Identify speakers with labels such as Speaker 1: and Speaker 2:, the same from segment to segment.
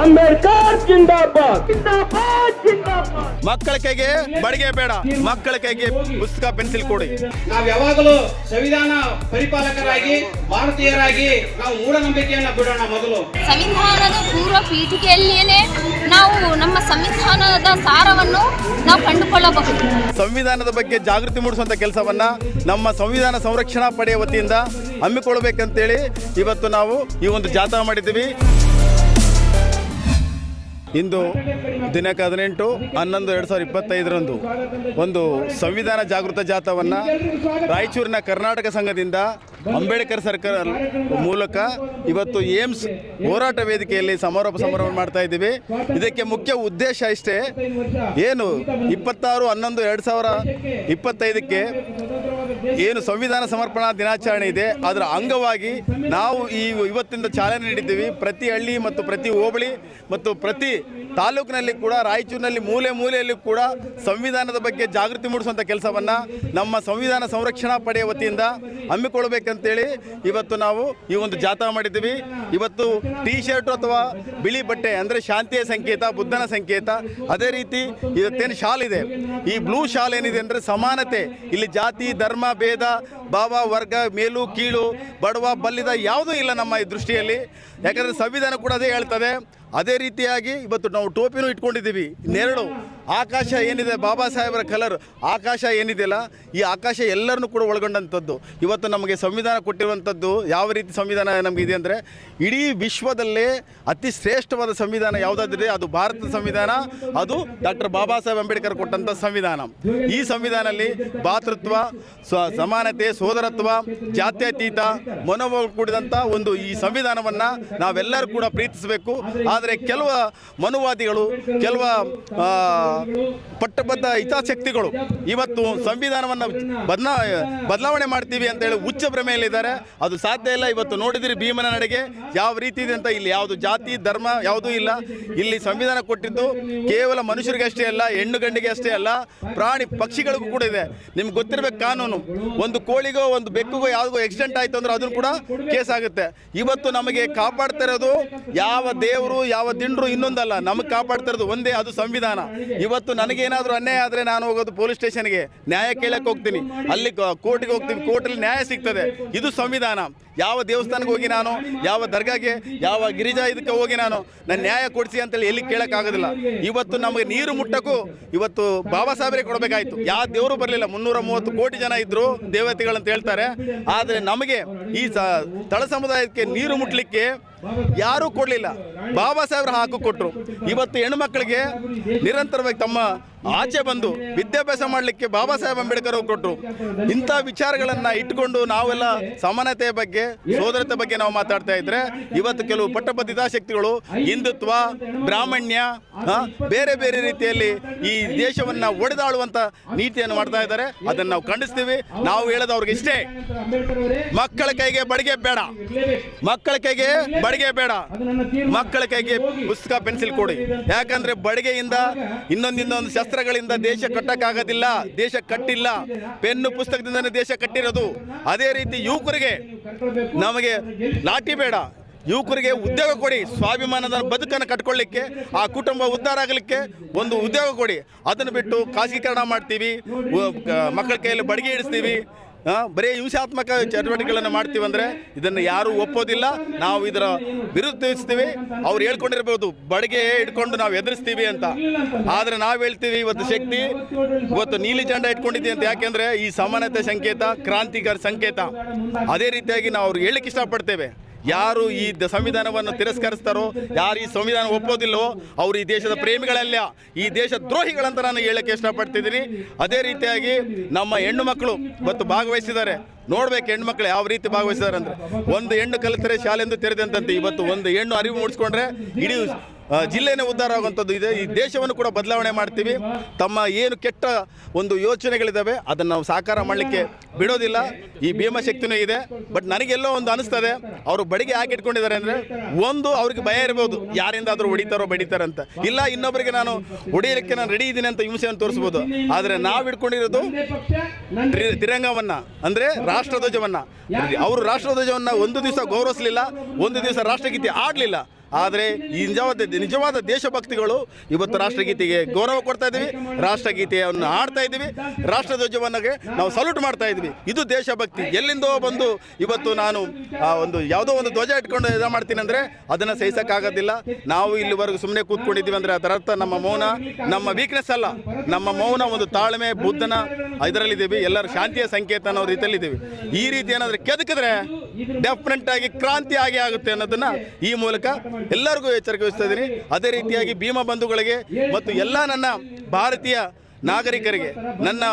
Speaker 1: ಅಂಬೇಡ್ಕರ್ ಜಿಂದಾಬಾದ್ ಜಿಂದಾಬಾದ್ ಜಿಂದಾಬಾದ್.
Speaker 2: ಮಕ್ಕಳ ಕೈಗೆ ಬಡಿಗೆ ಬೇಡ, ಮಕ್ಕಳ ಕೈಗೆ ಪುಸ್ತಕ ಪೆನ್ಸಿಲ್ ಕೊಡಿ.
Speaker 3: ನಾವು ಯಾವಾಗಲೂ ಸಂವಿಧಾನ ಪರಿಪಾಲಕರಾಗಿ ಭಾರತೀಯರಾಗಿ ನಾವು ಮೂಢನಂಬಿಕೆಯನ್ನ ಬಿಡೋಣ. ಮೊದಲು
Speaker 4: ಸಂವಿಧಾನದ ಪೂರ್ವ ಪೀಠಿಕೆಯಲ್ಲಿಯೇ ನಾವು ನಮ್ಮ ಸಂವಿಧಾನದ ಸಾರವನ್ನು ನಾವು ಕಂಡುಕೊಳ್ಳಬಹುದು.
Speaker 2: ಸಂವಿಧಾನದ ಬಗ್ಗೆ ಜಾಗೃತಿ ಮೂಡಿಸುವಂತ ಕೆಲಸವನ್ನ ನಮ್ಮ ಸಂವಿಧಾನ ಸಂರಕ್ಷಣಾ ಪಡೆಯ ವತಿಯಿಂದ ಹಮ್ಮಿಕೊಳ್ಳಬೇಕಂತೇಳಿ ಇವತ್ತು ನಾವು ಈ ಒಂದು ಜಾಥಾ ಮಾಡಿದ್ದೀವಿ. ಇಂದು ದಿನಾಂಕ 18/11/2025 ಒಂದು ಸಂವಿಧಾನ ಜಾಗೃತ ಜಾಥಾವನ್ನು ರಾಯಚೂರಿನ ಕರ್ನಾಟಕ ಸಂಘದಿಂದ ಅಂಬೇಡ್ಕರ್ ಸರ್ಕಲ್ ಮೂಲಕ ಇವತ್ತು ಏಮ್ಸ್ ಹೋರಾಟ ವೇದಿಕೆಯಲ್ಲಿ ಸಮಾರೋಪ ಮಾಡ್ತಾ ಇದ್ದೀವಿ. ಇದಕ್ಕೆ ಮುಖ್ಯ ಉದ್ದೇಶ ಇಷ್ಟೇ, ಏನು 26/11/2025 ಏನು ಸಂವಿಧಾನ ಸಮರ್ಪಣಾ ದಿನಾಚರಣೆ ಇದೆ, ಅದರ ಅಂಗವಾಗಿ ನಾವು ಇವತ್ತಿಂದ ಚಾಲನೆ ನೀಡಿದ್ದೀವಿ. ಪ್ರತಿ ಹಳ್ಳಿ ಮತ್ತು ಪ್ರತಿ ಹೋಬಳಿ ಮತ್ತು ಪ್ರತಿ ತಾಲೂಕಿನಲ್ಲಿ ಕೂಡ, ರಾಯಚೂರಿನಲ್ಲಿ ಮೂಲೆ ಮೂಲೆಯಲ್ಲಿ ಕೂಡ ಸಂವಿಧಾನದ ಬಗ್ಗೆ ಜಾಗೃತಿ ಮೂಡಿಸುವಂಥ ಕೆಲಸವನ್ನು ನಮ್ಮ ಸಂವಿಧಾನ ಸಂರಕ್ಷಣಾ ಪಡೆಯ ವತಿಯಿಂದ ಹಮ್ಮಿಕೊಳ್ಳಬೇಕಂತೇಳಿ ಇವತ್ತು ನಾವು ಈ ಒಂದು ಜಾಥಾ ಮಾಡಿದ್ದೀವಿ. ಇವತ್ತು ಟೀ ಶರ್ಟು ಅಥವಾ ಬಿಳಿ ಬಟ್ಟೆ ಅಂದರೆ ಶಾಂತಿಯ ಸಂಕೇತ, ಬುದ್ಧನ ಸಂಕೇತ. ಅದೇ ರೀತಿ ಇವತ್ತೇನು ಶಾಲ್ ಇದೆ, ಈ ಬ್ಲೂ ಶಾಲ್ ಏನಿದೆ ಅಂದರೆ ಸಮಾನತೆ. ಇಲ್ಲಿ ಜಾತಿ ಧರ್ಮ ಭೇದ ಭಾವ ವರ್ಗ ಮೇಲು ಕೀಳು ಬಡವ ಬಲ್ಲಿದ ಯಾವುದೂ ಇಲ್ಲ ನಮ್ಮ ಈ ದೃಷ್ಟಿಯಲ್ಲಿ. ಯಾಕಂದರೆ ಸಂವಿಧಾನ ಕೂಡ ಅದೇ ಹೇಳ್ತದೆ. ಅದೇ ರೀತಿಯಾಗಿ ಇವತ್ತು ನಾವು ಟೋಪಿನೂ ಇಟ್ಕೊಂಡಿದ್ದೀವಿ. ನೆರಳು ಆಕಾಶ ಏನಿದೆ, ಬಾಬಾ ಸಾಹೇಬರ ಕಲರ್ ಆಕಾಶ ಏನಿದೆಯಲ್ಲ, ಈ ಆಕಾಶ ಎಲ್ಲರನ್ನೂ ಕೂಡ ಒಳಗೊಂಡಂಥದ್ದು. ಇವತ್ತು ನಮಗೆ ಸಂವಿಧಾನ ಕೊಟ್ಟಿರುವಂಥದ್ದು ಯಾವ ರೀತಿ ಸಂವಿಧಾನ ನಮಗಿದೆ ಅಂದರೆ, ಇಡೀ ವಿಶ್ವದಲ್ಲೇ ಅತಿ ಶ್ರೇಷ್ಠವಾದ ಸಂವಿಧಾನ ಯಾವುದಾದ್ರೆ ಅದು ಭಾರತದ ಸಂವಿಧಾನ, ಅದು ಡಾಕ್ಟರ್ ಬಾಬಾ ಸಾಹೇಬ್ ಅಂಬೇಡ್ಕರ್ ಕೊಟ್ಟಂಥ ಸಂವಿಧಾನ. ಈ ಸಂವಿಧಾನದಲ್ಲಿ ಭಾತೃತ್ವ, ಸಮಾನತೆ, ಸೋದರತ್ವ, ಜಾತ್ಯತೀತ ಮನೋಭಾವ ಕೂಡಿದಂಥ ಒಂದು ಈ ಸಂವಿಧಾನವನ್ನು ನಾವೆಲ್ಲರೂ ಕೂಡ ಪ್ರೀತಿಸಬೇಕು. ಆದರೆ ಕೆಲವು ಮನುವಾದಿಗಳು, ಕೆಲವು ಪಟ್ಟಬದ್ಧ ಹಿತಾಸಕ್ತಿಗಳು ಇವತ್ತು ಸಂವಿಧಾನವನ್ನು ಬದಲಾವಣೆ ಮಾಡ್ತೀವಿ ಅಂತೇಳಿ ಹುಚ್ಚ ಭ್ರಮೆಯಲ್ಲಿದ್ದಾರೆ. ಅದು ಸಾಧ್ಯ ಇಲ್ಲ. ಇವತ್ತು ನೋಡಿದಿರಿ ಭೀಮನ ನಡೆಗೆ ಯಾವ ರೀತಿ ಇದೆ ಅಂತ. ಇಲ್ಲಿ ಯಾವುದು ಜಾತಿ ಧರ್ಮ ಯಾವುದೂ ಇಲ್ಲ. ಇಲ್ಲಿ ಸಂವಿಧಾನ ಕೊಟ್ಟಿದ್ದು ಕೇವಲ ಮನುಷ್ಯರಿಗೆ ಅಷ್ಟೇ ಅಲ್ಲ, ಹೆಣ್ಣು ಗಂಡಿಗೆ ಅಷ್ಟೇ ಅಲ್ಲ, ಪ್ರಾಣಿ ಪಕ್ಷಿಗಳಿಗೂ ಕೂಡ ಇದೆ. ನಿಮ್ಗೆ ಗೊತ್ತಿರಬೇಕು ಕಾನೂನು. ಒಂದು ಕೋಳಿಗೋ ಒಂದು ಬೆಕ್ಕಿಗೋ ಯಾವುದೋ ಆಕ್ಸಿಡೆಂಟ್ ಆಯಿತು ಅಂದ್ರೆ ಅದನ್ನು ಕೂಡ ಕೇಸ್ ಆಗುತ್ತೆ. ಇವತ್ತು ನಮಗೆ ಕಾಪಾಡ್ತಾ ಇರೋದು ಯಾವ ದೇವರು ಯಾವ ದಿಂಡ್ರು ಇನ್ನೊಂದಲ್ಲ, ನಮಗೆ ಕಾಪಾಡ್ತಾ ಇರೋದು ಒಂದೇ, ಅದು ಸಂವಿಧಾನ. ಇವತ್ತು ನನಗೇನಾದರೂ ಅನ್ಯಾಯ ಆದರೆ ನಾನು ಹೋಗೋದು ಪೊಲೀಸ್ ಸ್ಟೇಷನ್ಗೆ ನ್ಯಾಯ ಕೇಳಕ್ಕೆ ಹೋಗ್ತೀನಿ, ಅಲ್ಲಿ ಕೋರ್ಟ್ಗೆ ಹೋಗ್ತೀನಿ, ಕೋರ್ಟಲ್ಲಿ ನ್ಯಾಯ ಸಿಗ್ತದೆ. ಇದು ಸಂವಿಧಾನ. ಯಾವ ದೇವಸ್ಥಾನಕ್ಕೆ ಹೋಗಿ ನಾನು, ಯಾವ ದರ್ಗಾಗೆ, ಯಾವ ಗಿರಿಜಾ ಇದಕ್ಕೆ ಹೋಗಿ ನಾನು ನನ್ನ ನ್ಯಾಯ ಕೊಡಿಸಿ ಅಂತೇಳಿ ಎಲ್ಲಿ ಕೇಳೋಕ್ಕಾಗೋದಿಲ್ಲ. ಇವತ್ತು ನಮಗೆ ನೀರು ಮುಟ್ಟಕ್ಕೂ ಇವತ್ತು ಬಾಬಾ ಸಾಹೇಬರೇ ಕೊಡಬೇಕಾಯ್ತು. ಯಾವ ದೇವರು ಬರಲಿಲ್ಲ. 330 ಕೋಟಿ ಜನ ಇದ್ದರು ದೇವತೆಗಳಂತ ಹೇಳ್ತಾರೆ. ಆದರೆ ನಮಗೆ ಈ ತಳ ಸಮುದಾಯಕ್ಕೆ ನೀರು ಮುಟ್ಟಲಿಕ್ಕೆ ಯಾರೂ ಕೊಡಲಿಲ್ಲ. ಬಾಬಾ ಸಾಹೇಬ್ರ ಹಾಕು ಕೊಟ್ಟರು. ಇವತ್ತು ಹೆಣ್ಣುಮಕ್ಕಳಿಗೆ ನಿರಂತರವಾಗಿ ತಮ್ಮ ಆಚೆ ಬಂದು ವಿದ್ಯಾಭ್ಯಾಸ ಮಾಡಲಿಕ್ಕೆ ಬಾಬಾ ಸಾಹೇಬ್ ಅಂಬೇಡ್ಕರ್ ಅವರು ಕೊಟ್ಟರು. ಇಂಥ ವಿಚಾರಗಳನ್ನು ಇಟ್ಕೊಂಡು ನಾವೆಲ್ಲ ಸಮಾನತೆಯ ಬಗ್ಗೆ, ಸೋದರತೆ ಬಗ್ಗೆ ನಾವು ಮಾತಾಡ್ತಾ ಇದ್ರೆ, ಇವತ್ತು ಕೆಲವು ಪಟ್ಟಬದ್ಧ ಹಿತಾಸಕ್ತಿಗಳು ಹಿಂದುತ್ವ, ಬ್ರಾಹ್ಮಣ್ಯ, ಬೇರೆ ಬೇರೆ ರೀತಿಯಲ್ಲಿ ಈ ದೇಶವನ್ನು ಒಡೆದಾಳುವಂಥ ನೀತಿಯನ್ನು ಮಾಡ್ತಾ ಇದ್ದಾರೆ. ಅದನ್ನು ನಾವು ಖಂಡಿಸ್ತೀವಿ. ನಾವು ಹೇಳೋದು ಅವ್ರಿಗೆ ಇಷ್ಟೇ, ಮಕ್ಕಳ ಕೈಗೆ ಬಡಿಗೆ ಬೇಡ, ಮಕ್ಕಳ ಕೈಗೆ ಬಡಿಗೆ ಬೇಡ, ಮಕ್ಕಳ ಕೈಗೆ ಪುಸ್ತಕ ಪೆನ್ಸಿಲ್ ಕೊಡಿ. ಯಾಕಂದ್ರೆ ಬಡಿಗೆಯಿಂದ ಇನ್ನೊಂದು ಶಸ್ತ್ರಗಳಿಂದ ದೇಶ ಕಟ್ಟಕ್ಕಾಗೋದಿಲ್ಲ, ದೇಶ ಕಟ್ಟಿಲ್ಲ. ಪೆನ್ನು ಪುಸ್ತಕದಿಂದನೇ ದೇಶ ಕಟ್ಟಿರೋದು. ಅದೇ ರೀತಿ ಯುವಕರಿಗೆ ನಮಗೆ ಲಾಠಿ ಬೇಡ, ಯುವಕರಿಗೆ ಉದ್ಯೋಗ ಕೊಡಿ. ಸ್ವಾಭಿಮಾನದ ಬದುಕನ್ನು ಕಟ್ಕೊಳ್ಳಿಕ್ಕೆ, ಆ ಕುಟುಂಬ ಉದ್ಧಾರ ಆಗಲಿಕ್ಕೆ ಒಂದು ಉದ್ಯೋಗ ಕೊಡಿ. ಅದನ್ನು ಬಿಟ್ಟು ಖಾಸಗೀಕರಣ ಮಾಡ್ತೀವಿ, ಮಕ್ಕಳ ಕೈಯಲ್ಲಿ ಬಡಿಗೆ ಇಡಿಸ್ತೀವಿ, ಬರೀ ಹಿಂಸಾತ್ಮಕ ಚಟುವಟಿಕೆಗಳನ್ನು ಮಾಡ್ತೀವಿ ಅಂದರೆ ಇದನ್ನು ಯಾರೂ ಒಪ್ಪೋದಿಲ್ಲ. ನಾವು ಇದರ ವಿರುದ್ಧಿಸ್ತೀವಿ. ಅವ್ರು ಹೇಳ್ಕೊಂಡಿರ್ಬೋದು ಬಡಿಗೆ ಇಟ್ಕೊಂಡು ನಾವು ಎದುರಿಸ್ತೀವಿ ಅಂತ, ಆದರೆ ನಾವು ಹೇಳ್ತೀವಿ ಇವತ್ತು ಶಕ್ತಿ, ಇವತ್ತು ನೀಲಿ ಜೆಂಡ ಇಟ್ಕೊಂಡಿದ್ದೀವಿ ಅಂತ. ಯಾಕೆಂದರೆ ಈ ಸಮಾನತೆ ಸಂಕೇತ, ಕ್ರಾಂತಿಕಾರ ಸಂಕೇತ. ಅದೇ ರೀತಿಯಾಗಿ ನಾವು ಅವ್ರಿಗೆ ಹೇಳಲಿಕ್ಕೆ ಇಷ್ಟಪಡ್ತೇವೆ. ಯಾರು ಈ ಸಂವಿಧಾನವನ್ನು ತಿರಸ್ಕರಿಸ್ತಾರೋ, ಯಾರು ಈ ಸಂವಿಧಾನ ಒಪ್ಪೋದಿಲ್ಲವೋ ಅವರು ಈ ದೇಶದ ಪ್ರೇಮಿಗಳಲ್ಲ, ಈ ದೇಶ ದ್ರೋಹಿಗಳಂತ ನಾನು ಹೇಳಕ್ಕೆ ಇಷ್ಟಪಡ್ತಿದ್ದೀನಿ. ಅದೇ ರೀತಿಯಾಗಿ ನಮ್ಮ ಹೆಣ್ಣು ಮಕ್ಕಳು ಇವತ್ತು ಭಾಗವಹಿಸಿದ್ದಾರೆ. ನೋಡ್ಬೇಕು ಹೆಣ್ಮಕ್ಳು ಯಾವ ರೀತಿ ಭಾಗವಹಿಸಿದ್ದಾರೆ ಅಂದರೆ, ಒಂದು ಹೆಣ್ಣು ಕಲಿತರೆ ಶಾಲೆಂದು ತೆರೆದಂತೆ. ಇವತ್ತು ಒಂದು ಹೆಣ್ಣು ಅರಿವು ಮೂಡಿಸ್ಕೊಂಡ್ರೆ ಇಡೀ ಜಿಲ್ಲೆನೇ ಉದ್ಧಾರ ಆಗುವಂಥದ್ದು ಇದೆ. ಈ ದೇಶವನ್ನು ಕೂಡ ಬದಲಾವಣೆ ಮಾಡ್ತೀವಿ. ತಮ್ಮ ಏನು ಕೆಟ್ಟ ಒಂದು ಯೋಚನೆಗಳಿದ್ದಾವೆ ಅದನ್ನು ನಾವು ಸಾಕಾರ ಮಾಡಲಿಕ್ಕೆ ಬಿಡೋದಿಲ್ಲ. ಈ ಭೀಮಶಕ್ತಿನೂ ಇದೆ. ಬಟ್ ನನಗೆಲ್ಲೋ ಒಂದು ಅನಿಸ್ತದೆ, ಅವರು ಬಡಿಗೆ ಹಾಕಿ ಇಟ್ಕೊಂಡಿದ್ದಾರೆ ಅಂದರೆ, ಒಂದು ಅವ್ರಿಗೆ ಭಯ ಇರ್ಬೋದು, ಯಾರಿಂದಾದರೂ ಹೊಡಿತಾರೋ ಬಡಿತಾರೆ ಅಂತ. ಇಲ್ಲ ಇನ್ನೊಬ್ಬರಿಗೆ ನಾನು ಹೊಡೆಯಲಿಕ್ಕೆ ನಾನು ರೆಡಿ ಇದ್ದೀನಿ ಅಂತ ಹಿಂಸೆಯನ್ನು ತೋರಿಸ್ಬೋದು. ಆದರೆ ನಾವು ಇಟ್ಕೊಂಡಿರೋದು ತಿರಂಗವನ್ನು, ಅಂದರೆ ರಾಷ್ಟ್ರಧ್ವಜವನ್ನು. ಅವರು ರಾಷ್ಟ್ರಧ್ವಜವನ್ನು ಒಂದು ದಿವಸ ಗೌರವಿಸಲಿಲ್ಲ, ಒಂದು ದಿವಸ ರಾಷ್ಟ್ರಗೀತೆ ಆಡಲಿಲ್ಲ. ಆದರೆ ಈ ನಿಜವಾದ ದೇಶಭಕ್ತಿಗಳು ಇವತ್ತು ರಾಷ್ಟ್ರಗೀತೆಗೆ ಗೌರವ ಕೊಡ್ತಾ ಇದ್ದೀವಿ, ರಾಷ್ಟ್ರಗೀತೆಯನ್ನು ಹಾಡ್ತಾ ಇದ್ದೀವಿ, ರಾಷ್ಟ್ರಧ್ವಜವನ್ನು ನಾವು ಸಲ್ಯೂಟ್ ಮಾಡ್ತಾ ಇದ್ವಿ. ಇದು ದೇಶಭಕ್ತಿ. ಎಲ್ಲಿಂದೋ ಬಂದು ಇವತ್ತು ನಾನು ಒಂದು ಯಾವುದೋ ಒಂದು ಧ್ವಜ ಇಟ್ಕೊಂಡು ಇದು ಮಾಡ್ತೀನಿ ಅಂದರೆ ಅದನ್ನು ಸಹಿಸೋಕ್ಕಾಗೋದಿಲ್ಲ. ನಾವು ಇಲ್ಲಿವರೆಗೂ ಸುಮ್ಮನೆ ಕೂತ್ಕೊಂಡಿದ್ದೀವಿ ಅಂದರೆ ಅದರ ಅರ್ಥ ನಮ್ಮ ಮೌನ ನಮ್ಮ ವೀಕ್ನೆಸ್ ಅಲ್ಲ, ನಮ್ಮ ಮೌನ ಒಂದು ತಾಳ್ಮೆ ಬುದ್ಧನ ಇದರಲ್ಲಿದ್ದೀವಿ, ಎಲ್ಲರ ಶಾಂತಿಯ ಸಂಕೇತ ಅನ್ನೋ ರೀತಿಯಲ್ಲಿದ್ದೀವಿ. ಈ ರೀತಿ ಏನಾದರೂ ಕೆದಕಿದ್ರೆ ಡೆಫಿನೆಟ್ ಆಗಿ ಕ್ರಾಂತಿ ಆಗೇ ಆಗುತ್ತೆ ಅನ್ನೋದನ್ನು ಈ ಮೂಲಕ ಎಲ್ಲರಿಗೂ ಎಚ್ಚರಿಕೆ ವಹಿಸ್ತಾ ಇದ್ದೀನಿ. ಅದೇ ರೀತಿಯಾಗಿ ಭೀಮ ಬಂಧುಗಳಿಗೆ ಮತ್ತು ಎಲ್ಲ ನನ್ನ ಭಾರತೀಯ ನಾಗರಿಕರಿಗೆ, ನನ್ನ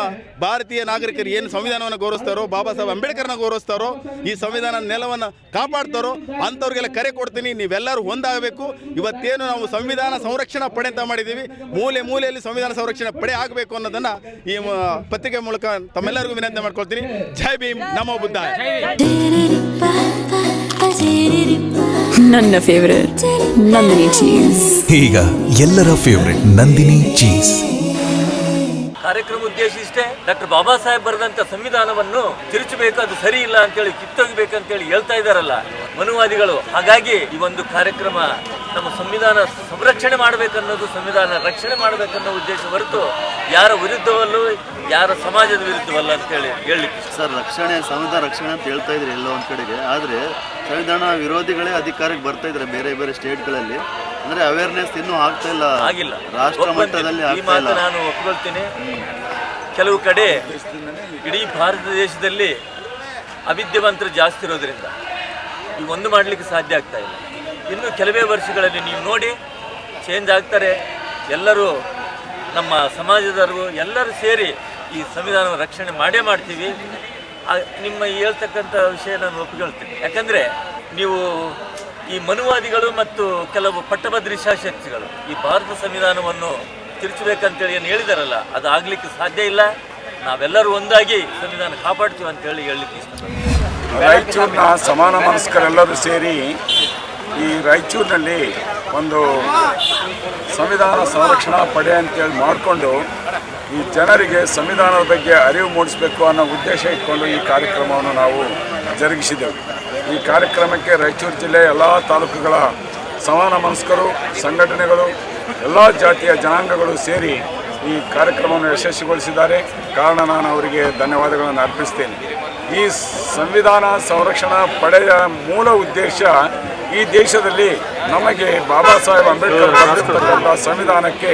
Speaker 2: ಭಾರತೀಯ ನಾಗರಿಕರು ಏನು ಸಂವಿಧಾನವನ್ನು ಗೌರವಿಸ್ತಾರೋ, ಬಾಬಾ ಸಾಹೇಬ್ ಅಂಬೇಡ್ಕರ್ನ ಗೌರವಿಸ್ತಾರೋ, ಈ ಸಂವಿಧಾನ ನೆಲವನ್ನು ಕಾಪಾಡ್ತಾರೋ ಅಂಥವ್ರಿಗೆಲ್ಲ ಕರೆ ಕೊಡ್ತೀನಿ, ನೀವೆಲ್ಲರೂ ಒಂದಾಗಬೇಕು. ಇವತ್ತೇನು ನಾವು ಸಂವಿಧಾನ ಸಂರಕ್ಷಣಾ ಪಡೆ ಅಂತ ಮಾಡಿದ್ದೀವಿ, ಮೂಲೆ ಮೂಲೆಯಲ್ಲಿ ಸಂವಿಧಾನ ಸಂರಕ್ಷಣಾ ಪಡೆ ಆಗಬೇಕು ಅನ್ನೋದನ್ನು ಈ ಪತ್ರಿಕೆ ಮೂಲಕ ತಮ್ಮೆಲ್ಲರಿಗೂ ವಿನಂತಿ ಮಾಡ್ಕೊಳ್ತೀನಿ. ಜೈ ಭೀಮ್, ನಮೋ ಬುದ್ಧಾಯ.
Speaker 5: ನನ್ನ ಫೇವರೇಟ್ ನಂದಿನಿ ಚೀಸ್.
Speaker 6: ಈಗ ಎಲ್ಲರ ಫೇವರೇಟ್ ನಂದಿನಿ ಚೀಸ್.
Speaker 7: ಕಾರ್ಯಕ್ರಮ ಉದ್ದೇಶ ಇಷ್ಟೇ. ಡಾಕ್ಟರ್ ಬಾಬಾ ಸಾಹೇಬ್ ಬರೆದಂತ ಸಂವಿಧಾನವನ್ನು ತಿರುಚಬೇಕು, ಅದು ಸರಿ ಇಲ್ಲ ಅಂತೇಳಿ ಕಿತ್ತೊಗಿಬೇಕಂತೇಳಿ ಹೇಳ್ತಾ ಇದ್ದಾರಲ್ಲ ಮನುವಾದಿಗಳು. ಹಾಗಾಗಿ ಈ ಒಂದು ಕಾರ್ಯಕ್ರಮ ನಮ್ಮ ಸಂವಿಧಾನ ಸಂರಕ್ಷಣೆ ಮಾಡಬೇಕನ್ನೋದು, ಸಂವಿಧಾನ ರಕ್ಷಣೆ ಮಾಡಬೇಕನ್ನೋ ಉದ್ದೇಶ ಹೊರತು ಯಾರ ವಿರುದ್ಧವಲ್ಲೂ ಯಾರ ಸಮಾಜದ ವಿರುದ್ಧವಲ್ಲ ಅಂತೇಳಿ ಹೇಳಲಿಕ್ಕೆ
Speaker 8: ಸರ್. ಸಂವಿಧಾನ ರಕ್ಷಣೆ ಅಂತ ಹೇಳ್ತಾ ಇದ್ರಿ ಎಲ್ಲೋ ಒಂದು ಕಡೆಗೆ, ಆದರೆ ಸಂವಿಧಾನ ವಿರೋಧಿಗಳೇ ಅಧಿಕಾರಕ್ಕೆ ಬರ್ತಾ ಇದ್ದಾರೆ ಬೇರೆ ಬೇರೆ ಸ್ಟೇಟ್ಗಳಲ್ಲಿ. ಅಂದ್ರೆ ಅವೇರ್ನೆಸ್ ಇನ್ನೂ ಆಗಿಲ್ಲ ರಾಷ್ಟ್ರ ಮಟ್ಟದಲ್ಲಿ.
Speaker 7: ಈ ಮಾತು ನಾನು ಒಪ್ಕೊಳ್ತೀನಿ. ಕೆಲವು ಕಡೆ ಇಡೀ ಭಾರತ ದೇಶದಲ್ಲಿ ಅವಿದ್ಯಾವಂತರು ಜಾಸ್ತಿ ಇರೋದ್ರಿಂದ ಈ ಒಂದು ಮಾಡಲಿಕ್ಕೆ ಸಾಧ್ಯ ಆಗ್ತಾ ಇಲ್ಲ. ಇನ್ನು ಕೆಲವೇ ವರ್ಷಗಳಲ್ಲಿ ನೀವು ನೋಡಿ ಚೇಂಜ್ ಆಗ್ತಾರೆ. ಎಲ್ಲರೂ ನಮ್ಮ ಸಮಾಜದವರು ಎಲ್ಲರೂ ಸೇರಿ ಈ ಸಂವಿಧಾನ ರಕ್ಷಣೆ ಮಾಡೇ ಮಾಡ್ತೀವಿ. ನಿಮ್ಮ ಹೇಳ್ತಕ್ಕಂಥ ವಿಷಯ ನಾನು ಒಪ್ಪಿಕೊಳ್ತೀನಿ. ಯಾಕಂದರೆ ನೀವು ಈ ಮನುವಾದಿಗಳು ಮತ್ತು ಕೆಲವು ಪಟ್ಟಭದ್ರಿ ಶಾಸಕರುಗಳು ಈ ಭಾರತ ಸಂವಿಧಾನವನ್ನು ತಿರುಚಬೇಕಂತೇಳಿ ಏನು ಹೇಳಿದಾರಲ್ಲ, ಅದು ಆಗಲಿಕ್ಕೆ ಸಾಧ್ಯ ಇಲ್ಲ. ನಾವೆಲ್ಲರೂ ಒಂದಾಗಿ ಸಂವಿಧಾನ ಕಾಪಾಡ್ತೀವಿ ಅಂತೇಳಿ ಹೇಳಲಿಕ್ಕೆ ಇಷ್ಟಪಡ್ತೀನಿ.
Speaker 9: ರಾಯಚೂರಿನ ಸಮಾನ ಮನಸ್ಕರೆಲ್ಲರೂ ಸೇರಿ ಈ ರಾಯಚೂರಿನಲ್ಲಿ ಒಂದು ಸಂವಿಧಾನ ಸಂರಕ್ಷಣಾ ಪಡೆ ಅಂತೇಳಿ ಮಾಡಿಕೊಂಡು ಈ ಜನರಿಗೆ ಸಂವಿಧಾನದ ಬಗ್ಗೆ ಅರಿವು ಮೂಡಿಸಬೇಕು ಅನ್ನೋ ಉದ್ದೇಶ ಇಟ್ಕೊಂಡು ಈ ಕಾರ್ಯಕ್ರಮವನ್ನು ನಾವು ಜರುಗಿಸಿದೆವು. ಈ ಕಾರ್ಯಕ್ರಮಕ್ಕೆ ರಾಯಚೂರು ಜಿಲ್ಲೆಯ ಎಲ್ಲ ತಾಲೂಕುಗಳ ಸಮಾನ ಮನಸ್ಕರು, ಸಂಘಟನೆಗಳು, ಎಲ್ಲ ಜಾತಿಯ ಜನಾಂಗಗಳು ಸೇರಿ ಈ ಕಾರ್ಯಕ್ರಮವನ್ನು ಯಶಸ್ವಿಗೊಳಿಸಿದ್ದಾರೆ. ಕಾರಣ ನಾನು ಅವರಿಗೆ ಧನ್ಯವಾದಗಳನ್ನು ಅರ್ಪಿಸ್ತೇನೆ. ಈ ಸಂವಿಧಾನ ಸಂರಕ್ಷಣಾ ಪಡೆಯ ಮೂಲ ಉದ್ದೇಶ ಈ ದೇಶದಲ್ಲಿ ನಮಗೆ ಬಾಬಾ ಸಾಹೇಬ್ ಅಂಬೇಡ್ಕರ್ ಬರೆದಿರ್ತಕ್ಕಂಥ ಸಂವಿಧಾನಕ್ಕೆ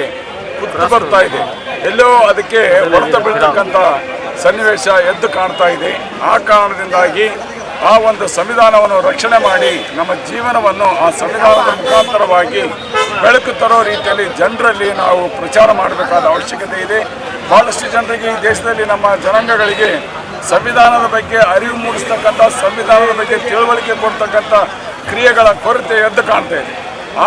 Speaker 9: ಕುತ್ತು ಬರ್ತಾ ಇದೆ, ಎಲ್ಲೋ ಅದಕ್ಕೆ ಹೊಡೆತ ಬೀಳ್ತಕ್ಕಂಥ ಸನ್ನಿವೇಶ ಎದ್ದು ಕಾಣ್ತಾ ಇದೆ. ಆ ಕಾರಣದಿಂದಾಗಿ ಆ ಒಂದು ಸಂವಿಧಾನವನ್ನು ರಕ್ಷಣೆ ಮಾಡಿ ನಮ್ಮ ಜೀವನವನ್ನು ಆ ಸಂವಿಧಾನದ ಮುಖಾಂತರವಾಗಿ ಬೆಳಕು ತರೋ ರೀತಿಯಲ್ಲಿ ಜನರಲ್ಲಿ ನಾವು ಪ್ರಚಾರ ಮಾಡಬೇಕಾದ ಅವಶ್ಯಕತೆ ಇದೆ. ಭಾಳಷ್ಟು ಜನರಿಗೆ ಈ ದೇಶದಲ್ಲಿ ನಮ್ಮ ಜನಾಂಗಗಳಿಗೆ ಸಂವಿಧಾನದ ಬಗ್ಗೆ ಅರಿವು ಮೂಡಿಸ್ತಕ್ಕಂಥ, ಸಂವಿಧಾನದ ಬಗ್ಗೆ ತಿಳುವಳಿಕೆ ಕೊಡ್ತಕ್ಕಂಥ ಕ್ರಿಯೆಗಳ ಕೊರತೆ ಎದ್ದು ಕಾಣ್ತಾ ಇದೆ.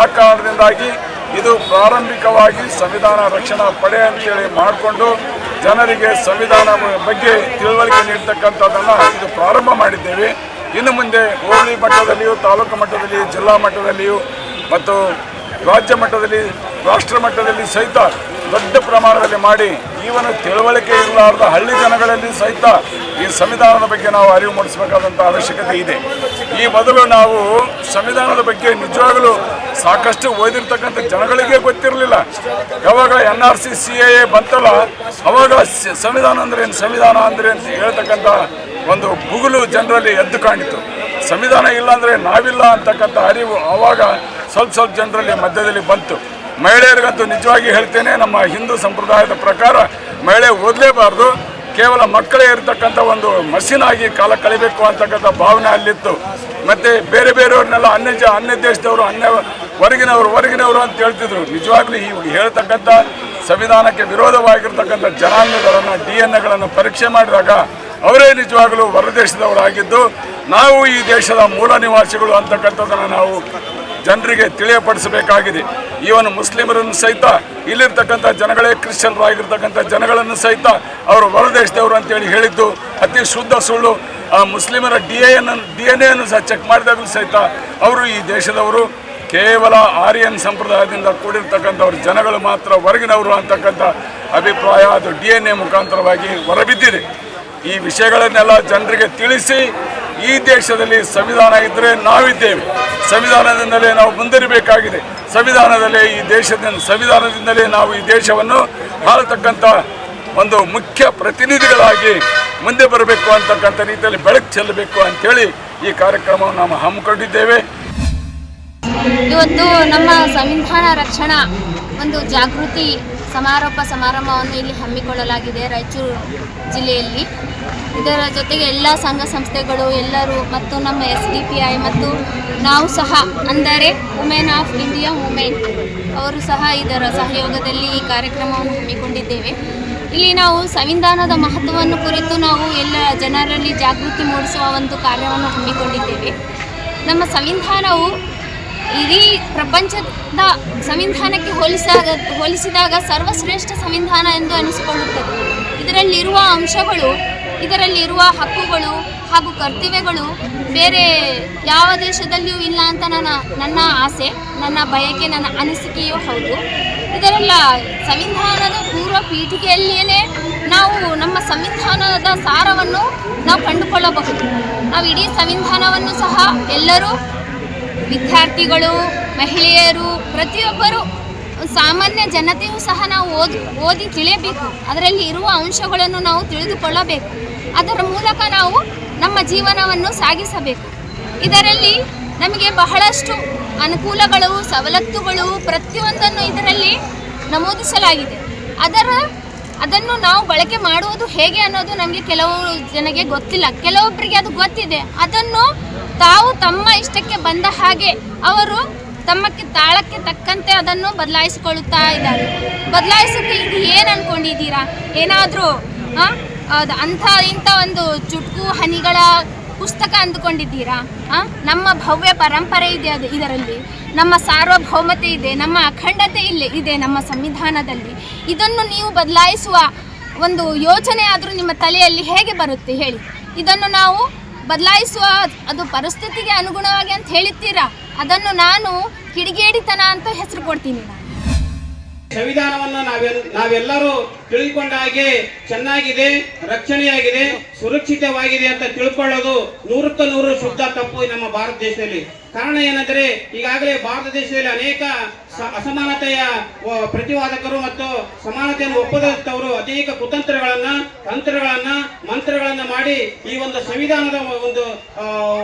Speaker 9: ಆ ಕಾರಣದಿಂದಾಗಿ ಇದು ಪ್ರಾರಂಭಿಕವಾಗಿ ಸಂವಿಧಾನ ರಕ್ಷಣಾ ಪಡೆ ಅಂತೇಳಿ ಮಾಡಿಕೊಂಡು ಜನರಿಗೆ ಸಂವಿಧಾನ ಬಗ್ಗೆ ತಿಳುವಳಿಕೆ ನೀಡ್ತಕ್ಕಂಥದ್ದನ್ನು ಇದು ಪ್ರಾರಂಭ ಮಾಡಿದ್ದೇವೆ. ಇನ್ನು ಮುಂದೆ ಹೋಬಳಿ ಮಟ್ಟದಲ್ಲಿಯೂ, ತಾಲೂಕು ಮಟ್ಟದಲ್ಲಿ, ಜಿಲ್ಲಾ ಮಟ್ಟದಲ್ಲಿಯೂ ಮತ್ತು ರಾಜ್ಯ ಮಟ್ಟದಲ್ಲಿ, ರಾಷ್ಟ್ರ ಮಟ್ಟದಲ್ಲಿ ಸಹಿತ ದೊಡ್ಡ ಪ್ರಮಾಣದಲ್ಲಿ ಮಾಡಿ ಈವನ ತಿಳುವಳಿಕೆ ಇರಲಾರದ ಹಳ್ಳಿ ಜನಗಳಲ್ಲಿ ಸಹಿತ ಈ ಸಂವಿಧಾನದ ಬಗ್ಗೆ ನಾವು ಅರಿವು ಮೂಡಿಸಬೇಕಾದಂಥ ಅವಶ್ಯಕತೆ ಇದೆ. ಈ ಮೊದಲು ನಾವು ಸಂವಿಧಾನದ ಬಗ್ಗೆ ನಿಜವಾಗಲೂ ಸಾಕಷ್ಟು ಓದಿರ್ತಕ್ಕಂಥ ಜನಗಳಿಗೆ ಗೊತ್ತಿರಲಿಲ್ಲ. ಯಾವಾಗ NRC CAA ಬಂತಲ್ಲ, ಅವಾಗ ಸಂವಿಧಾನ ಅಂದರೆ ಏನು, ಸಂವಿಧಾನ ಅಂದರೆ ಅಂತ ಹೇಳ್ತಕ್ಕಂಥ ಒಂದು ಬುಗುಲು ಜನರಲ್ಲಿ ಎದ್ದು ಕಾಣಿತು. ಸಂವಿಧಾನ ಇಲ್ಲ ಅಂದರೆ ನಾವಿಲ್ಲ ಅಂತಕ್ಕಂಥ ಅರಿವು ಆವಾಗ ಸ್ವಲ್ಪ ಜನರಲ್ಲಿ ಮಧ್ಯದಲ್ಲಿ ಬಂತು. ಮಹಿಳೆಯರಿಗಂತೂ ನಿಜವಾಗಿ ಹೇಳ್ತೇನೆ, ನಮ್ಮ ಹಿಂದೂ ಸಂಪ್ರದಾಯದ ಪ್ರಕಾರ ಮಹಿಳೆ ಓದಲೇಬಾರ್ದು, ಕೇವಲ ಮಕ್ಕಳೇ ಇರತಕ್ಕಂಥ ಒಂದು ಮಷೀನಾಗಿ ಕಾಲ ಕಳಿಬೇಕು ಅಂತಕ್ಕಂಥ ಭಾವನೆ ಅಲ್ಲಿತ್ತು. ಮತ್ತು ಬೇರೆಯವ್ರನ್ನೆಲ್ಲ ಅನ್ಯ ದೇಶದವರು, ಹೊರಗಿನವರು ಅಂತ ಹೇಳ್ತಿದ್ರು. ನಿಜವಾಗ್ಲೂ ಈ ಹೇಳ್ತಕ್ಕಂಥ ಸಂವಿಧಾನಕ್ಕೆ ವಿರೋಧವಾಗಿರ್ತಕ್ಕಂಥ ಜನಾಂಗಗಳನ್ನು, DNA ಪರೀಕ್ಷೆ ಮಾಡಿದಾಗ ಅವರೇ ನಿಜವಾಗಲೂ ಹೊರದೇಶದವರಾಗಿದ್ದು, ನಾವು ಈ ದೇಶದ ಮೂಲ ನಿವಾಸಿಗಳು ಅಂತಕ್ಕಂಥದ್ದನ್ನು ನಾವು ಜನರಿಗೆ ತಿಳಿಯಪಡಿಸಬೇಕಾಗಿದೆ. ಇವನು ಮುಸ್ಲಿಮರನ್ನು ಸಹಿತ, ಇಲ್ಲಿರ್ತಕ್ಕಂಥ ಜನಗಳೇ ಕ್ರಿಶ್ಚಿಯನ್ರಾಗಿರ್ತಕ್ಕಂಥ ಜನಗಳನ್ನು ಸಹಿತ ಅವರು ಹೊರದೇಶದವರು ಅಂತೇಳಿ ಹೇಳಿದ್ದು ಅತಿ ಶುದ್ಧ ಸುಳ್ಳು. ಆ ಮುಸ್ಲಿಮರ DNA ಸಹ ಚೆಕ್ ಮಾಡಿದಾಗಲೂ ಸಹಿತ ಅವರು ಈ ದೇಶದವರು, ಕೇವಲ ಆರ್ಯನ್ ಸಂಪ್ರದಾಯದಿಂದ ಕೂಡಿರ್ತಕ್ಕಂಥವ್ರು ಜನಗಳು ಮಾತ್ರ ಹೊರಗಿನವರು ಅಂತಕ್ಕಂಥ ಅಭಿಪ್ರಾಯ ಅದು DNA ಮುಖಾಂತರವಾಗಿ ಹೊರಬಿದ್ದಿದೆ. ಈ ವಿಷಯಗಳನ್ನೆಲ್ಲ ಜನರಿಗೆ ತಿಳಿಸಿ ಈ ದೇಶದಲ್ಲಿ ಸಂವಿಧಾನ ಇದ್ದರೆ ನಾವಿದ್ದೇವೆ, ಸಂವಿಧಾನದಿಂದಲೇ ನಾವು ಮುಂದಿರಬೇಕಾಗಿದೆ, ಸಂವಿಧಾನದಿಂದಲೇ ನಾವು ಈ ದೇಶವನ್ನು ಆಳತಕ್ಕಂಥ ಒಂದು ಮುಖ್ಯ ಪ್ರತಿನಿಧಿಗಳಾಗಿ ಮುಂದೆ ಬರಬೇಕು ಅಂತಕ್ಕಂಥ ರೀತಿಯಲ್ಲಿ ಬೆಳಕು ಚೆಲ್ಲಬೇಕು ಅಂಥೇಳಿ ಈ ಕಾರ್ಯಕ್ರಮವನ್ನು ನಾವು ಹಮ್ಮಿಕೊಂಡಿದ್ದೇವೆ.
Speaker 4: ಇವತ್ತು ನಮ್ಮ ಸಂವಿಧಾನ ರಕ್ಷಣಾ ಒಂದು ಜಾಗೃತಿ ಸಮಾರೋಪ ಸಮಾರಂಭವನ್ನು ಇಲ್ಲಿ ಹಮ್ಮಿಕೊಳ್ಳಲಾಗಿದೆ ರಾಯಚೂರು ಜಿಲ್ಲೆಯಲ್ಲಿ. ಇದರ ಜೊತೆಗೆ ಎಲ್ಲ ಸಂಘ ಸಂಸ್ಥೆಗಳು ಎಲ್ಲರೂ ಮತ್ತು ನಮ್ಮ SDPI ಮತ್ತು ನಾವು ಸಹ ಅಂದರೆ ವುಮೆನ್ ಆಫ್ ಇಂಡಿಯಾ ಮೂವ್ಮೆಂಟ್ ಅವರು ಸಹ ಇದರ ಸಹಯೋಗದಲ್ಲಿ ಈ ಕಾರ್ಯಕ್ರಮವನ್ನು ಹಮ್ಮಿಕೊಂಡಿದ್ದೇವೆ. ಇಲ್ಲಿ ನಾವು ಸಂವಿಧಾನದ ಮಹತ್ವವನ್ನು ಕುರಿತು ನಾವು ಎಲ್ಲ ಜನರಲ್ಲಿ ಜಾಗೃತಿ ಮೂಡಿಸುವ ಒಂದು ಕಾರ್ಯವನ್ನು ಹಮ್ಮಿಕೊಂಡಿದ್ದೇವೆ. ನಮ್ಮ ಸಂವಿಧಾನವು ಇಡೀ ಪ್ರಪಂಚದ ಸಂವಿಧಾನಕ್ಕೆ ಹೋಲಿಸಿದಾಗ ಸರ್ವಶ್ರೇಷ್ಠ ಸಂವಿಧಾನ ಎಂದು ಅನಿಸಿಕೊಳ್ಳುತ್ತದೆ. ಇದರಲ್ಲಿರುವ ಅಂಶಗಳು, ಇದರಲ್ಲಿರುವ ಹಕ್ಕುಗಳು ಹಾಗೂ ಕರ್ತವ್ಯಗಳು ಬೇರೆ ಯಾವ ದೇಶದಲ್ಲಿಯೂ ಇಲ್ಲ ಅಂತ ನನ್ನ ಆಸೆ, ನನ್ನ ಬಯಕೆ, ನನ್ನ ಅನಿಸಿಕೆಯೂ ಹೌದು. ಇದರೆಲ್ಲ ಸಂವಿಧಾನದ ಪೂರ್ವ ಪೀಠಿಕೆಯಲ್ಲಿಯೇ ನಾವು ನಮ್ಮ ಸಂವಿಧಾನದ ಸಾರವನ್ನು ನಾವು ಕಂಡುಕೊಳ್ಳಬಹುದು. ನಾವು ಇಡೀ ಸಂವಿಧಾನವನ್ನು ಸಹ ಎಲ್ಲರೂ ವಿದ್ಯಾರ್ಥಿಗಳು, ಮಹಿಳೆಯರು, ಪ್ರತಿಯೊಬ್ಬರು ಸಾಮಾನ್ಯ ಜನತೆಯೂ ಸಹ ನಾವು ಓದಿ ತಿಳಿಯಬೇಕು. ಅದರಲ್ಲಿ ಇರುವ ಅಂಶಗಳನ್ನು ನಾವು ತಿಳಿದುಕೊಳ್ಳಬೇಕು. ಅದರ ಮೂಲಕ ನಾವು ನಮ್ಮ ಜೀವನವನ್ನು ಸಾಗಿಸಬೇಕು. ಇದರಲ್ಲಿ ನಮಗೆ ಬಹಳಷ್ಟು ಅನುಕೂಲಗಳು, ಸವಲತ್ತುಗಳು ಪ್ರತಿಯೊಂದನ್ನು ಇದರಲ್ಲಿ ನಮೂದಿಸಲಾಗಿದೆ. ಅದನ್ನು ನಾವು ಬಳಕೆ ಮಾಡುವುದು ಹೇಗೆ ಅನ್ನೋದು ನಮಗೆ ಕೆಲವು ಜನಗೆ ಗೊತ್ತಿಲ್ಲ, ಕೆಲವೊಬ್ಬರಿಗೆ ಅದು ಗೊತ್ತಿದೆ. ಅದನ್ನು ತಾವು ತಮ್ಮ ಇಷ್ಟಕ್ಕೆ ಬಂದ ಹಾಗೆ ಅವರು ತಮ್ಮಕ್ಕೆ ತಾಳಕ್ಕೆ ತಕ್ಕಂತೆ ಅದನ್ನು ಬದಲಾಯಿಸಿಕೊಳ್ಳುತ್ತಾ ಇದ್ದಾರೆ. ಬದಲಾಯಿಸೋಕ್ಕೆ ಇದು ಏನು ಅಂದ್ಕೊಂಡಿದ್ದೀರಾ? ಏನಾದರೂ ಇಂಥ ಒಂದು ಚುಟುಕು ಹನಿಗಳ ಪುಸ್ತಕ ಅಂದುಕೊಂಡಿದ್ದೀರಾ? ನಮ್ಮ ಭವ್ಯ ಪರಂಪರೆ ಇದೆ, ಇದರಲ್ಲಿ ನಮ್ಮ ಸಾರ್ವಭೌಮತೆ ಇದೆ, ನಮ್ಮ ಅಖಂಡತೆ ಇದೆ ನಮ್ಮ ಸಂವಿಧಾನದಲ್ಲಿ. ಇದನ್ನು ನೀವು ಬದಲಾಯಿಸುವ ಒಂದು ಯೋಚನೆ ಆದರೂ ನಿಮ್ಮ ತಲೆಯಲ್ಲಿ ಹೇಗೆ ಬರುತ್ತೆ ಹೇಳಿ? ಇದನ್ನು ನಾವು ಬದಲಾಯಿಸುವ ಅದು ಪರಿಸ್ಥಿತಿಗೆ ಅನುಗುಣವಾಗಿ ಅಂತ ಹೇಳುತ್ತೀರಾ? ಅದನ್ನು ನಾನು ಕಿಡಿಗೇಡಿತನ ಅಂತ ಹೆಸರು ಕೊಡ್ತೀನಿ.
Speaker 3: ಸಂವಿಧಾನವನ್ನು ನಾವೆಲ್ಲರೂ ತಿಳಿದುಕೊಂಡ ಹಾಗೆ ಚೆನ್ನಾಗಿದೆ, ರಕ್ಷಣೆಯಾಗಿದೆ, ಸುರಕ್ಷಿತವಾಗಿದೆ ಅಂತ ತಿಳ್ಕೊಳ್ಳೋದು 100ಕ್ಕೆ 100 ಶುದ್ಧ ತಪ್ಪು ನಮ್ಮ ಭಾರತ ದೇಶದಲ್ಲಿ. ಕಾರಣ ಏನಂದ್ರೆ ಈಗಾಗಲೇ ಭಾರತ ದೇಶದಲ್ಲಿ ಅನೇಕ ಅಸಮಾನತೆಯ ಪ್ರತಿವಾದಕರು ಮತ್ತು ಸಮಾನತೆಯನ್ನು ಒಪ್ಪದವರು ಅನೇಕ ತಂತ್ರಗಳನ್ನ ಮಂತ್ರಗಳನ್ನ ಮಾಡಿ ಈ ಒಂದು ಸಂವಿಧಾನದ ಒಂದು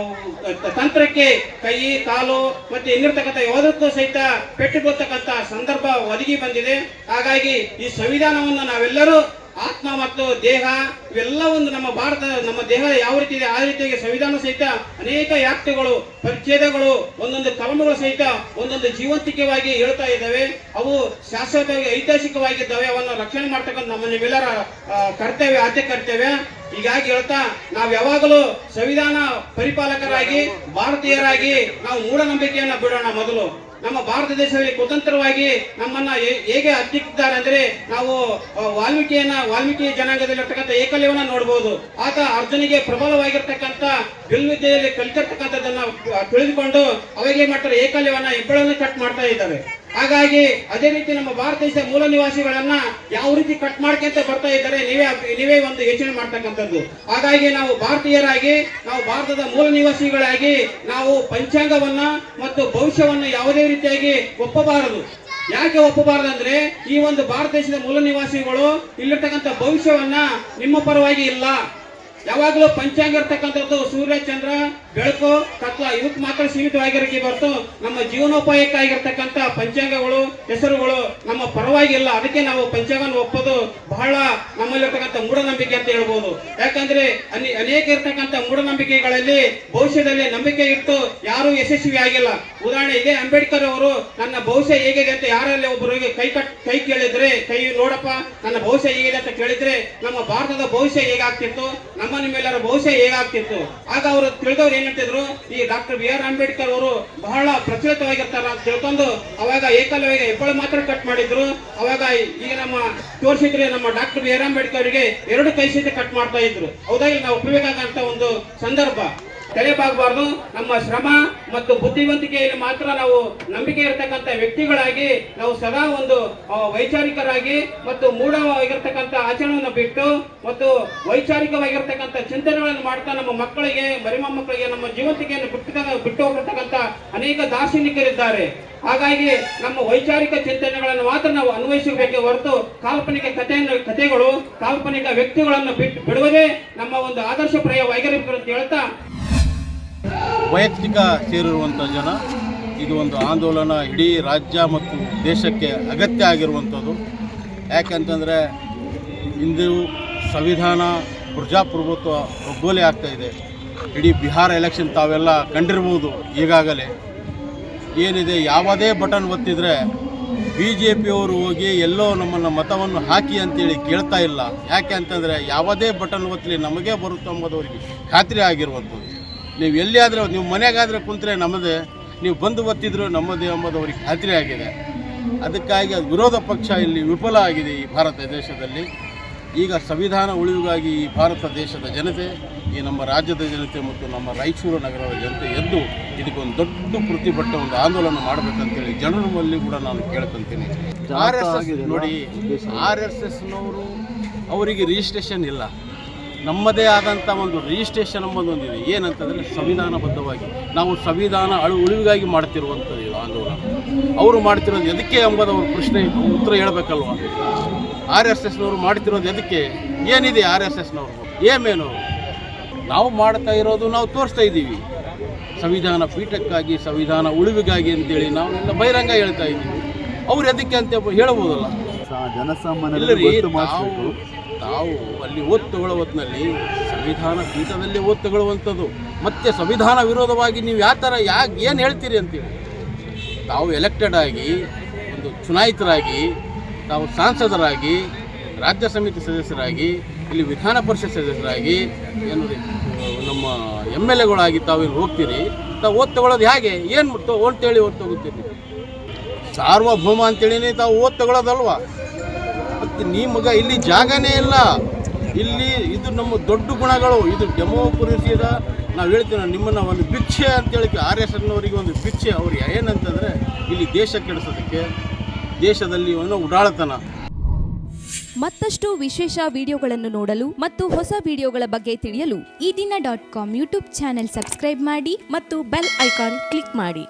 Speaker 3: ತಂತ್ರಕ್ಕೆ ಕೈ, ಕಾಲು ಮತ್ತೆ ಇನ್ನಿರ್ತಕ್ಕಂಥ ಯಾವುದಕ್ಕೂ ಸಹಿತ ಪೆಟ್ಟು ಬೀಳ್ತಕ್ಕಂಥ ಸಂದರ್ಭ ಒದಗಿ ಬಂದಿದೆ. ಹಾಗಾಗಿ ಈ ಸಂವಿಧಾನವನ್ನು ನಾವೆಲ್ಲರೂ ಆತ್ಮ ಮತ್ತು ದೇಹ ಇವೆಲ್ಲ ಒಂದು ನಮ್ಮ ದೇಹ ಯಾವ ರೀತಿ ಇದೆ ಆ ರೀತಿಯಾಗಿ ಸಂವಿಧಾನ ಸಹಿತ ಅನೇಕ ವ್ಯಾಪ್ತಿಗಳು, ಪರಿಚ್ಛೇದಗಳು, ಒಂದೊಂದು ಕಲಮಗಳು ಸಹಿತ ಒಂದೊಂದು ಜೀವಂತಿಕವಾಗಿ ಹೇಳ್ತಾ ಇದ್ದಾವೆ. ಅವು ಶಾಶ್ವತವಾಗಿ ಐತಿಹಾಸಿಕವಾಗಿದ್ದಾವೆ. ಅವನ್ನು ರಕ್ಷಣೆ ಮಾಡ್ತಕ್ಕಂಥ ನಿಮ್ಮೆಲ್ಲರ ಕರ್ತವ್ಯ, ಆದ್ಯ ಕರ್ತವ್ಯ. ಹೀಗಾಗಿ ಹೇಳ್ತಾ ನಾವು ಯಾವಾಗಲೂ ಸಂವಿಧಾನ ಪರಿಪಾಲಕರಾಗಿ, ಭಾರತೀಯರಾಗಿ ನಾವು ಮೂಢನಂಬಿಕೆಯನ್ನ ಬಿಡೋಣ. ಮೊದಲು ನಮ್ಮ ಭಾರತ ದೇಶದಲ್ಲಿ ಸ್ವತಂತ್ರವಾಗಿ ನಮ್ಮನ್ನ ಹೇಗೆ ಹತ್ತಿದ್ದಾರೆ ಅಂದ್ರೆ ನಾವು ವಾಲ್ಮೀಕಿ ಜನಾಂಗದಲ್ಲಿರ್ತಕ್ಕಂಥ ಏಕಲ್ಯವನ್ನ ನೋಡಬಹುದು. ಆತ ಅರ್ಜುನಿಗೆ ಪ್ರಬಲವಾಗಿರ್ತಕ್ಕಂಥ ಬಿಲ್ವಿದ್ಯೆಯಲ್ಲಿ ಕಲಿತಿರ್ತಕ್ಕಂಥದ್ದನ್ನ ತಿಳಿದುಕೊಂಡು ಅವಾಗೇ ಮಾಡ್ತಾರೆ, ಏಕಲ್ಯವನ್ನ ಇಬ್ಬಳನ್ನು ಕಟ್ ಮಾಡ್ತಾ ಇದ್ದಾರೆ. ಹಾಗಾಗಿ ಅದೇ ರೀತಿ ನಮ್ಮ ಭಾರತ ದೇಶದ ಮೂಲ ನಿವಾಸಿಗಳನ್ನ ಯಾವ ರೀತಿ ಕಟ್ ಮಾಡ್ಕೊಂತ ಬರ್ತಾ ಇದ್ದಾರೆ ನೀವೇ ಒಂದು ಯೋಚನೆ ಮಾಡ್ತಕ್ಕಂಥದ್ದು. ಹಾಗಾಗಿ ನಾವು ಭಾರತೀಯರಾಗಿ, ನಾವು ಭಾರತದ ಮೂಲ ನಿವಾಸಿಗಳಾಗಿ ನಾವು ಪಂಚಾಂಗವನ್ನ ಮತ್ತು ಭವಿಷ್ಯವನ್ನ ಯಾವುದೇ ರೀತಿಯಾಗಿ ಒಪ್ಪಬಾರದು. ಯಾಕೆ ಒಪ್ಪಬಾರದು ಅಂದ್ರೆ ಈ ಒಂದು ಭಾರತ ದೇಶದ ಮೂಲ ನಿವಾಸಿಗಳು ಇಲ್ಲಿರ್ತಕ್ಕಂಥ ಭವಿಷ್ಯವನ್ನ ನಿಮ್ಮ ಪರವಾಗಿ ಇಲ್ಲ. ಯಾವಾಗಲೂ ಪಂಚಾಂಗ ಇರ್ತಕ್ಕಂಥದ್ದು ಸೂರ್ಯ, ಚಂದ್ರ, ಬೆಳಕು, ತತ್ವ ಇವಕ್ಕೆ ಮಾತ್ರ ಸೀಮಿತವಾಗಿರಕ್ಕೆ ಬರ್ತು ನಮ್ಮ ಜೀವನೋಪಾಯಕ್ಕಾಗಿರ್ತಕ್ಕಂಥ ಪಂಚಾಂಗಗಳು, ಹೆಸರುಗಳು ನಮ್ಮ ಪರವಾಗಿ ಇಲ್ಲ. ಅದಕ್ಕೆ ನಾವು ಪಂಚಾಂಗವನ್ನು ಒಪ್ಪೋದು ಬಹಳ ನಮ್ಮಲ್ಲಿರ್ತಕ್ಕಂಥ ಮೂಢನಂಬಿಕೆ ಅಂತ ಹೇಳ್ಬೋದು. ಯಾಕಂದ್ರೆ ಅನೇಕ ಇರ್ತಕ್ಕಂಥ ಮೂಢನಂಬಿಕೆಗಳಲ್ಲಿ ಭವಿಷ್ಯದಲ್ಲಿ ನಂಬಿಕೆ ಇಟ್ಟು ಯಾರು ಯಶಸ್ವಿ ಆಗಿಲ್ಲ. ಉದಾಹರಣೆ ಇದೆ, ಅಂಬೇಡ್ಕರ್ ಅವರು ನನ್ನ ಭವಿಷ್ಯ ಹೇಗಿದೆ ಅಂತ ಯಾರಲ್ಲಿ ಒಬ್ಬರಿಗೆ ಕೈ ಕೇಳಿದ್ರೆ, ಕೈ ನೋಡಪ್ಪ ನನ್ನ ಭವಿಷ್ಯ ಹೇಗಿದೆ ಅಂತ ಕೇಳಿದ್ರೆ ನಮ್ಮ ಭಾರತದ ಭವಿಷ್ಯ ಹೇಗಾಗ್ತಿತ್ತು, ನಿಮ್ಮೆಲ್ಲರ ಭವಿಷ್ಯ ಹೇಗಾಗ್ತಿತ್ತು. ಆಗ ಅವರು ತಿಳಿದವ್ರು ಏನ್ ಹೇಳ್ತಿದ್ರು, ಈ ಡಾಕ್ಟರ್ BR ಅಂಬೇಡ್ಕರ್ ಅವರು ಬಹಳ ಪ್ರಚಲಿತವಾಗಿರ್ತಾರ ಅಂತ ತಿಳ್ಕೊಂಡು ಅವಾಗ ಏಕಲವ್ಯ ಹೆಬ್ಬಳು ಮಾತ್ರ ಕಟ್ ಮಾಡಿದ್ರು. ಅವಾಗ ಈಗ ನಮ್ಮ ತೋರಿಸಿದ್ರೆ ನಮ್ಮ ಡಾಕ್ಟರ್ BR ಅಂಬೇಡ್ಕರ್ ಅವರಿಗೆ 2 ಕೈ ಸಹಿತ ಕಟ್ ಮಾಡ್ತಾ ಇದ್ರು. ಹೌದಾಗಿ ನಾವು ಒಪ್ಪಬೇಕಾದಂತ ಒಂದು ಸಂದರ್ಭ. ತಲೆಬಾಗಬಾರ್ದು. ನಮ್ಮ ಶ್ರಮ ಮತ್ತು ಬುದ್ಧಿವಂತಿಕೆಯಲ್ಲಿ ಮಾತ್ರ ನಾವು ನಂಬಿಕೆ ಇರತಕ್ಕಂಥ ವ್ಯಕ್ತಿಗಳಾಗಿ ನಾವು ಸದಾ ಒಂದು ವೈಚಾರಿಕರಾಗಿ ಮತ್ತು ಮೂಢವಾಗಿರ್ತಕ್ಕಂಥ ಆಚರಣೆಯನ್ನು ಬಿಟ್ಟು ಮತ್ತು ವೈಚಾರಿಕವಾಗಿರ್ತಕ್ಕಂಥ ಚಿಂತನೆಗಳನ್ನು ಮಾಡ್ತಾ ನಮ್ಮ ಮಕ್ಕಳಿಗೆ, ಮರಿಮಕ್ಕಳಿಗೆ ನಮ್ಮ ಜೀವಂತಿಕೆಯನ್ನು ಬಿಟ್ಟು ಹೋಗಿರ್ತಕ್ಕಂಥ ಅನೇಕ ದಾರ್ಶನಿಕರಿದ್ದಾರೆ. ಹಾಗಾಗಿ ನಮ್ಮ ವೈಚಾರಿಕ ಚಿಂತನೆಗಳನ್ನು ಮಾತ್ರ ನಾವು ಅನ್ವಯಿಸಬೇಕೇ ಹೊರತು ಕಾಲ್ಪನಿಕ ಕಥೆಗಳು, ಕಾಲ್ಪನಿಕ ವ್ಯಕ್ತಿಗಳನ್ನು ಬಿಡುವುದೇ ನಮ್ಮ ಒಂದು ಆದರ್ಶಪ್ರಾಯವಾಗಿರಬೇಕು ಅಂತ ಹೇಳ್ತಾ,
Speaker 10: ವೈಯಕ್ತಿಕ ಸೇರಿರುವಂಥ ಜನ, ಇದು ಒಂದು ಆಂದೋಲನ ಇಡೀ ರಾಜ್ಯ ಮತ್ತು ದೇಶಕ್ಕೆ ಅಗತ್ಯ ಆಗಿರುವಂಥದ್ದು. ಯಾಕೆಂತಂದರೆ ಇಂದು ಸಂವಿಧಾನ ಪ್ರಜಾಪ್ರಭುತ್ವ ಒಗ್ಗೋಲೆ ಆಗ್ತಾಯಿದೆ. ಇಡೀ ಬಿಹಾರ ಎಲೆಕ್ಷನ್ ತಾವೆಲ್ಲ ಕಂಡಿರ್ಬೋದು. ಈಗಾಗಲೇ ಏನಿದೆ, ಯಾವುದೇ ಬಟನ್ ಒತ್ತಿದರೆ BJPಯವರು ಹೋಗಿ ಎಲ್ಲೋ ನಮ್ಮನ್ನು ಮತವನ್ನು ಹಾಕಿ ಅಂತೇಳಿ ಕೇಳ್ತಾ ಇಲ್ಲ. ಯಾಕೆ ಅಂತಂದರೆ ಯಾವುದೇ ಬಟನ್ ಒತ್ತಲಿ ನಮಗೇ ಬರುತ್ತೆ ಎಂಬುದವರಿಗೆ ಖಾತ್ರಿ ಆಗಿರುವಂಥದ್ದು. ನೀವು ಎಲ್ಲಿಯಾದರೆ, ನೀವು ಮನೆಗಾದರೆ ಕುಂತರೆ ನಮ್ಮದೇ, ನೀವು ಬಂದು ಒತ್ತಿದ್ರು ನಮ್ಮದೇ ಎಂಬುದವರಿಗೆ ಖಾತ್ರಿ ಆಗಿದೆ. ಅದಕ್ಕಾಗಿ ಅದು ವಿರೋಧ ಪಕ್ಷ ಇಲ್ಲಿ ವಿಫಲ ಆಗಿದೆ ಈ ಭಾರತ ದೇಶದಲ್ಲಿ. ಈಗ ಸಂವಿಧಾನ ಉಳಿವಿಗಾಗಿ ಈ ಭಾರತ ದೇಶದ ಜನತೆ, ಈ ನಮ್ಮ ರಾಜ್ಯದ ಜನತೆ ಮತ್ತು ನಮ್ಮ ರಾಯಚೂರು ನಗರದ ಜನತೆ ಎದ್ದು ಇದಕ್ಕೊಂದು ದೊಡ್ಡ ಪ್ರತಿಭಟನೆ, ಒಂದು ಆಂದೋಲನ ಮಾಡಬೇಕಂತೇಳಿ ಜನರಲ್ಲಿ ಕೂಡ ನಾನು ಕೇಳ್ಕೊತೀನಿ. RSS ನೋಡಿ, RSSನವರು ಅವರಿಗೆ ರಿಜಿಸ್ಟ್ರೇಷನ್ ಇಲ್ಲ. ನಮ್ಮದೇ ಆದಂಥ ಒಂದು ರಿಜಿಸ್ಟ್ರೇಷನ್ ಎಂಬುದೊಂದಿದೆ. ಏನಂತಂದರೆ ಸಂವಿಧಾನಬದ್ಧವಾಗಿ ನಾವು ಸಂವಿಧಾನ ಉಳಿವಿಗಾಗಿ ಮಾಡ್ತಿರುವಂಥದ್ದು ಇದು ಆಂದೋಲನ. ಅವರು ಮಾಡ್ತಿರೋದು ಎದಕ್ಕೆ ಎಂಬುದವ್ರ ಪ್ರಶ್ನೆ ಉತ್ತರ ಹೇಳಬೇಕಲ್ವ. RSSನವರು ಮಾಡ್ತಿರೋದು ಎದಕ್ಕೆ, ಏನಿದೆ RSSನವ್ರು, ಏಮೇನು ನಾವು ಮಾಡ್ತಾ ಇರೋದು, ನಾವು ತೋರಿಸ್ತಾ ಇದ್ದೀವಿ. ಸಂವಿಧಾನ ಪೀಠಕ್ಕಾಗಿ, ಸಂವಿಧಾನ ಉಳಿವಿಗಾಗಿ ಅಂತೇಳಿ ನಾವೆಲ್ಲ ಬಹಿರಂಗ ಹೇಳ್ತಾ ಇದ್ದೀವಿ. ಅವ್ರು ಎದಕ್ಕೆ ಅಂತ ಹೇಳ್ಬೋದಲ್ಲ.
Speaker 8: ಜನಸಾಮಾನ್ಯರು
Speaker 10: ನಾವು ಅಲ್ಲಿ ಓದ್ ತಗೊಳ್ಳೋ ಹೊತ್ತಿನಲ್ಲಿ ಸಂವಿಧಾನ ಪೀಠದಲ್ಲಿ ಓದ್ ತಗೊಳ್ಳುವಂಥದ್ದು. ಮತ್ತು ಸಂವಿಧಾನ ವಿರೋಧವಾಗಿ ನೀವು ಯಾವ ಥರ ಏನು ಹೇಳ್ತೀರಿ ಅಂತೇಳಿ, ತಾವು ಎಲೆಕ್ಟೆಡ್ ಆಗಿ, ಒಂದು ಚುನಾಯಿತರಾಗಿ, ತಾವು ಸಾಂಸದರಾಗಿ, ರಾಜ್ಯ ಸಮಿತಿ ಸದಸ್ಯರಾಗಿ, ಇಲ್ಲಿ ವಿಧಾನ ಪರಿಷತ್ ಸದಸ್ಯರಾಗಿ, ಏನು ನಮ್ಮ MLAಗಳಾಗಿ ತಾವೇನು ಹೋಗ್ತೀರಿ, ತಾವು ಓದ್ ತಗೊಳ್ಳೋದು ಹೇಗೆ, ಏನು ಅಂತೇಳಿ ಓದ್ ತಗೋತೀರಿ? ಸಾರ್ವಭೌಮ ಅಂತೇಳಿ ತಾವು ಓದ್ ತಗೊಳ್ಳೋದಲ್ವ. ಮತ್ತು ನಿಮಗೆ ಇಲ್ಲಿ ಜಾಗನೇ ಇಲ್ಲ. ಇಲ್ಲಿ ಇದು ನಮ್ಮ ದೊಡ್ಡ ಗುಣಗಳು, ಇದು ಡೆಮೋಕ್ರಸಿದ ನಾವು ಹೇಳ್ತೀವಿ. ನಿಮ್ಮನ್ನು ಒಂದು ಭಿಕ್ಷೆ ಅಂತೇಳಿ RSSನವರಿಗೆ ಒಂದು ಭಿಕ್ಷೆ. ಅವ್ರು ಏನಂತಂದರೆ ಇಲ್ಲಿ ದೇಶ ಕೆಡಿಸೋದಕ್ಕೆ, ದೇಶದಲ್ಲಿ ಒಂದು ಉಡಾಳತನ.
Speaker 11: ಮತ್ತಷ್ಟು ವಿಶೇಷ ವಿಡಿಯೋಗಳನ್ನು ನೋಡಲು ಮತ್ತು ಹೊಸ ವಿಡಿಯೋಗಳ ಬಗ್ಗೆ ತಿಳಿಯಲು
Speaker 5: eDina.com ಯೂಟ್ಯೂಬ್ ಚಾನೆಲ್ ಸಬ್ಸ್ಕ್ರೈಬ್ ಮಾಡಿ ಮತ್ತು ಬೆಲ್ ಐಕಾನ್ ಕ್ಲಿಕ್ ಮಾಡಿ.